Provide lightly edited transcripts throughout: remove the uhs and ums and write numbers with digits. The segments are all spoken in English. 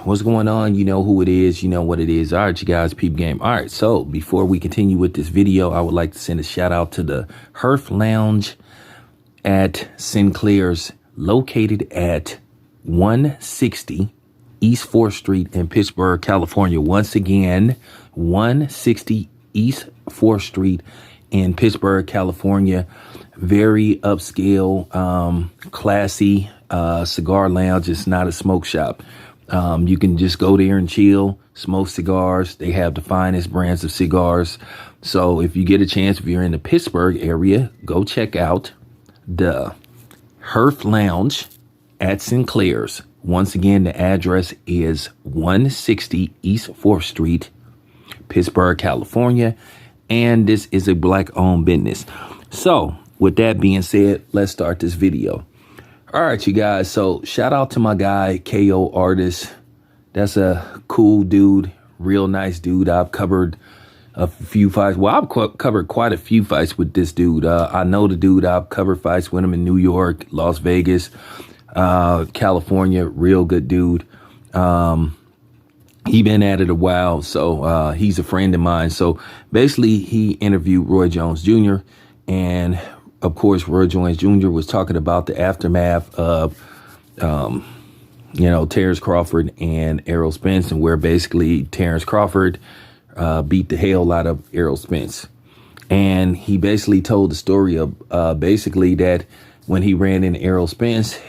what's going on? You know who it is. You know what it is. All right, you guys, peep game. All right, so before we continue with this video, I would like to send a shout out to the Hearth Lounge at Sinclair's, located at 160 East 4th Street in Pittsburgh, California. Once again, 160 East 4th Street in Pittsburgh, California. Very upscale, classy cigar lounge. It's not a smoke shop. You can just go there and chill, smoke cigars. They have the finest brands of cigars. So if you get a chance, if you're in the Pittsburgh area, go check out the Hearth Lounge at Sinclair's. Once again, the address is 160 East 4th Street, Pittsburgh, California. And this is a black-owned business. So with that being said, let's start this video. All right, you guys. So shout out to my guy, KO Artist. That's a cool dude, real nice dude. I've covered a few fights. Well, I've covered quite a few fights with this dude. I know the dude. I've covered fights with him in New York, Las Vegas, California. Real good dude. He been at it a while, so he's a friend of mine. So basically, he interviewed Roy Jones Jr. and of course, Roy Jones Jr. was talking about the aftermath of, Terrence Crawford and Errol Spence, and where basically Terrence Crawford beat the hell out of Errol Spence. And he basically told the story of basically that when he ran into Errol Spence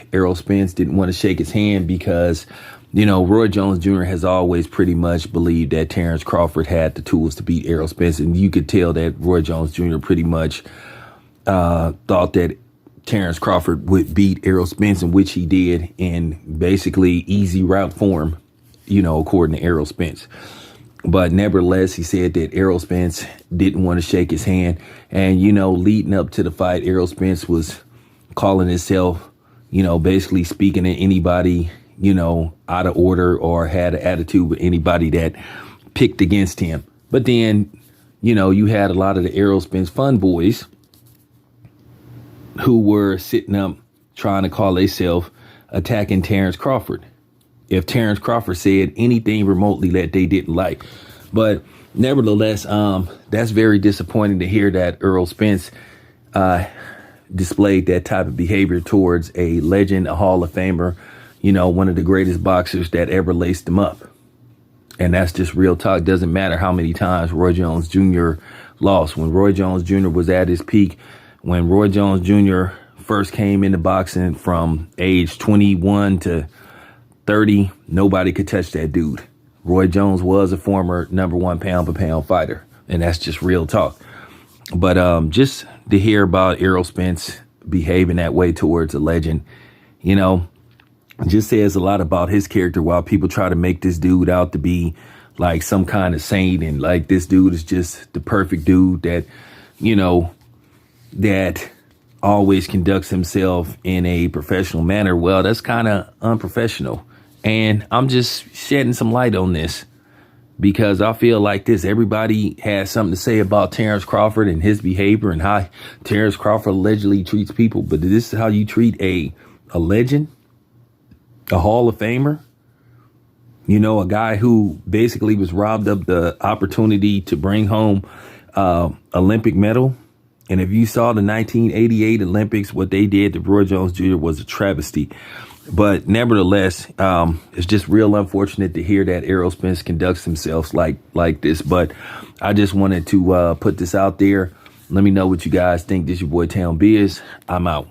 didn't want to shake his hand because, Roy Jones Jr. has always pretty much believed that Terrence Crawford had the tools to beat Errol Spence. And you could tell that Roy Jones Jr. pretty much thought that Terrence Crawford would beat Errol Spence, in which he did in basically easy route form, according to Errol Spence. But nevertheless, he said that Errol Spence didn't want to shake his hand. And, leading up to the fight, Errol Spence was calling himself, basically speaking to anybody, out of order or had an attitude with anybody that picked against him. But then, you had a lot of the Errol Spence fun boys who were sitting up trying to call themselves attacking Terrence Crawford if Terrence Crawford said anything remotely that they didn't like. But nevertheless, that's very disappointing to hear that Errol Spence displayed that type of behavior towards a legend, a Hall of Famer, one of the greatest boxers that ever laced him up. And that's just real talk. Doesn't matter how many times Roy Jones Jr. lost. When Roy Jones Jr. was at his peak, when Roy Jones Jr. first came into boxing from age 21 to 30, nobody could touch that dude. Roy Jones was a former #1 pound for pound fighter. And that's just real talk. But just to hear about Errol Spence behaving that way towards a legend, just says a lot about his character, while people try to make this dude out to be like some kind of saint. And like this dude is just the perfect dude that, that always conducts himself in a professional manner. Well, that's kind of unprofessional. And I'm just shedding some light on this because I feel like this. Everybody has something to say about Terrence Crawford and his behavior and how Terrence Crawford allegedly treats people. But this is how you treat a legend, a Hall of Famer, a guy who basically was robbed of the opportunity to bring home Olympic medal. And if you saw the 1988 Olympics, what they did to Roy Jones Jr. was a travesty. But nevertheless, it's just real unfortunate to hear that Errol Spence conducts himself like this. But I just wanted to put this out there. Let me know what you guys think. This is your boy Town Biz. I'm out.